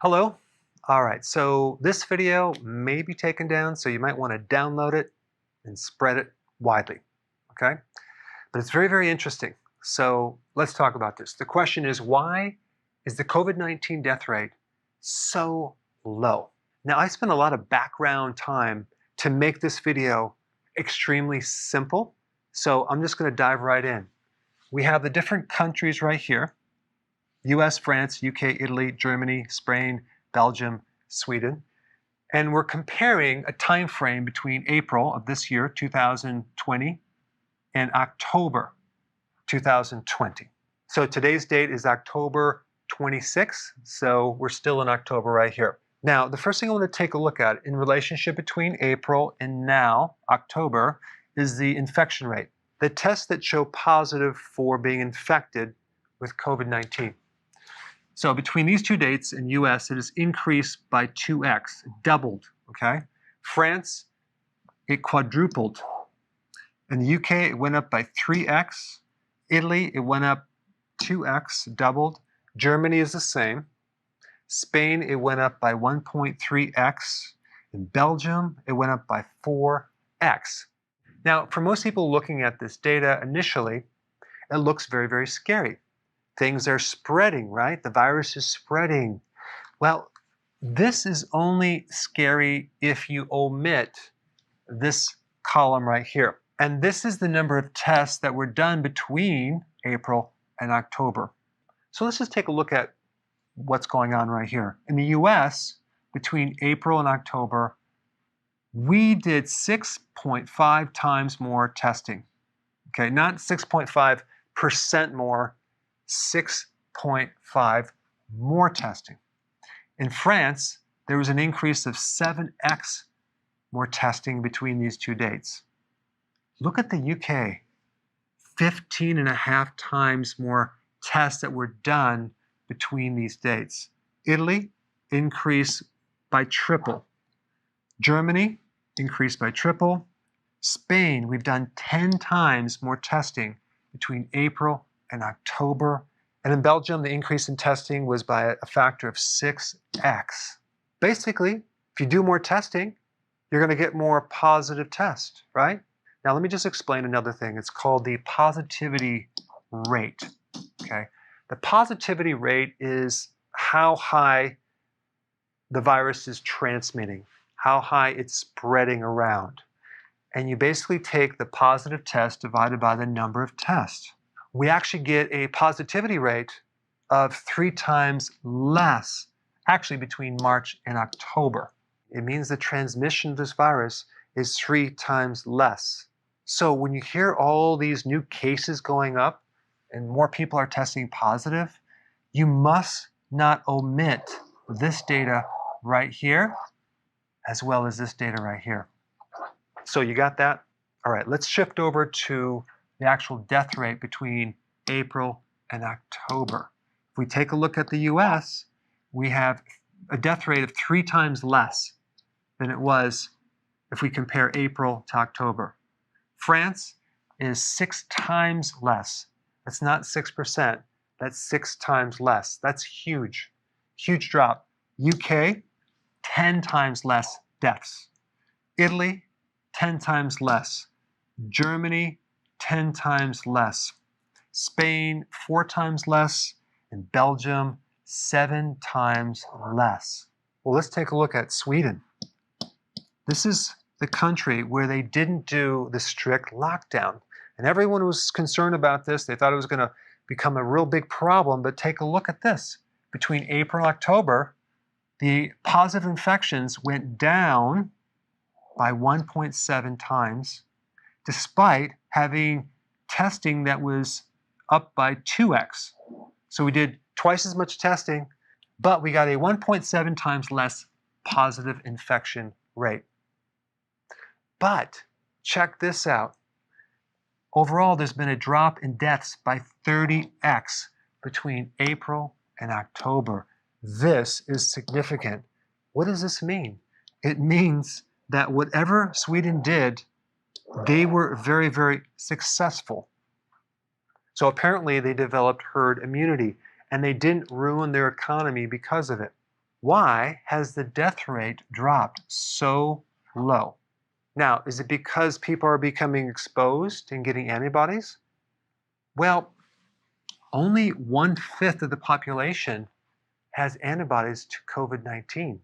Hello. All right, so this video may be taken down, so you might want to download it and spread it widely, okay? But it's very, very interesting. So let's talk about this. The question is, why is the COVID-19 death rate so low? Now, I spent a lot of background time to make this video extremely simple, so I'm just going to dive right in. We have the different countries right here: US, France, UK, Italy, Germany, Spain, Belgium, Sweden. And we're comparing a time frame between April of this year, 2020, and October 2020. So today's date is October 26th, so we're still in October right here. Now, the first thing I want to take a look at in relationship between April and now, October, is the infection rate. The tests that show positive for being infected with COVID-19. So between these two dates in US, it has increased by 2x, doubled, okay? France, it quadrupled. In the UK, it went up by 3x. Italy, it went up 2x, doubled. Germany is the same. Spain, it went up by 1.3x. In Belgium, it went up by 4x. Now, for most people looking at this data initially, it looks very, very scary. Things are spreading, right? The virus is spreading. Well, this is only scary if you omit this column right here. And this is the number of tests that were done between April and October. So let's just take a look at what's going on right here. In the US, between April and October, we did 6.5 times more testing. Okay, not 6.5% more, 6.5 more testing. In France, there was an increase of 7x more testing between these two dates. Look at the UK, 15.5 times more tests that were done between these dates. Italy increased by triple. Germany increased by triple. Spain, we've done 10 times more testing between April and October. And in Belgium, the increase in testing was by a factor of 6x. Basically, if you do more testing, you're going to get more positive tests, right? Now, let me just explain another thing. It's called the positivity rate, okay? The positivity rate is how high the virus is transmitting, how high it's spreading around. And you basically take the positive test divided by the number of tests. We actually get a positivity rate of 3 times less, actually between March and October. It means the transmission of this virus is 3 times less. So when you hear all these new cases going up and more people are testing positive, you must not omit this data right here, as well as this data right here. So you got that? All right, let's shift over to the actual death rate between April and October. If we take a look at the US, we have a death rate of 3 times less than it was if we compare April to October. France is 6 times less. That's not 6%, that's 6 times less. That's huge, huge drop. UK, 10 times less deaths. Italy, 10 times less. Germany, 10 times less. Spain, 4 times less. And Belgium, 7 times less. Well, let's take a look at Sweden. This is the country where they didn't do the strict lockdown. And everyone was concerned about this. They thought it was going to become a real big problem. But take a look at this. Between April and October, the positive infections went down by 1.7 times, despite having testing that was up by 2x. So we did twice as much testing, but we got a 1.7 times less positive infection rate. But check this out. Overall, there's been a drop in deaths by 30x between April and October. This is significant. What does this mean? It means that whatever Sweden did, they were very, very successful. So apparently they developed herd immunity, and they didn't ruin their economy because of it. Why has the death rate dropped so low? Now, is it because people are becoming exposed and getting antibodies? Well, only 1/5 of the population has antibodies to COVID-19.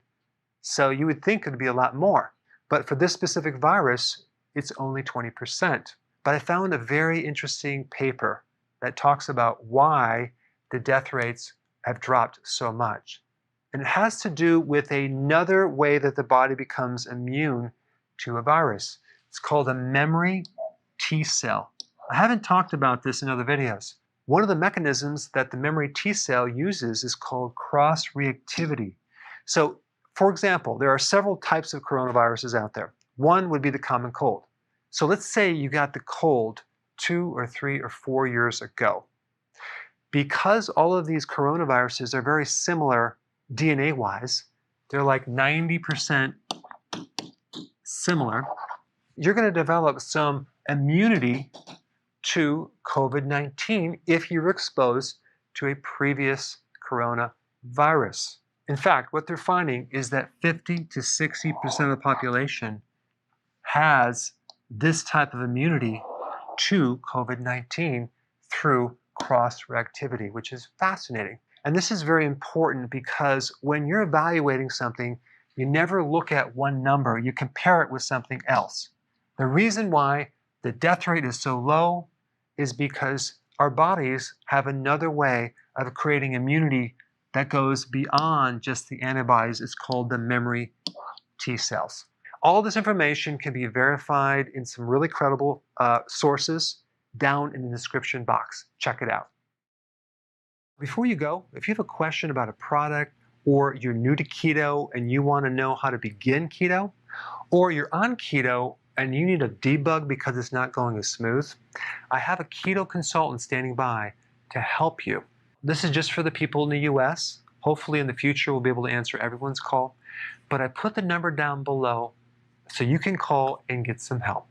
So you would think it would be a lot more. But for this specific virus, it's only 20%. But I found a very interesting paper that talks about why the death rates have dropped so much. And it has to do with another way that the body becomes immune to a virus. It's called a memory T cell. I haven't talked about this in other videos. One of the mechanisms that the memory T cell uses is called cross-reactivity. So, for example, there are several types of coronaviruses out there. One would be the common cold. So let's say you got the cold 2 or 3 or 4 years ago. Because all of these coronaviruses are very similar DNA-wise, they're like 90% similar, you're going to develop some immunity to COVID-19 if you're exposed to a previous coronavirus. In fact, what they're finding is that 50 to 60% of the population has this type of immunity to COVID-19 through cross-reactivity, which is fascinating. And this is very important because when you're evaluating something, you never look at one number, you compare it with something else. The reason why the death rate is so low is because our bodies have another way of creating immunity that goes beyond just the antibodies. It's called the memory T cells. All this information can be verified in some really credible sources down in the description box. Check it out. Before you go, if you have a question about a product, or you're new to keto and you want to know how to begin keto, or you're on keto and you need a debug because it's not going as smooth, I have a keto consultant standing by to help you. This is just for the people in the US. Hopefully in the future we'll be able to answer everyone's call. But I put the number down below so you can call and get some help.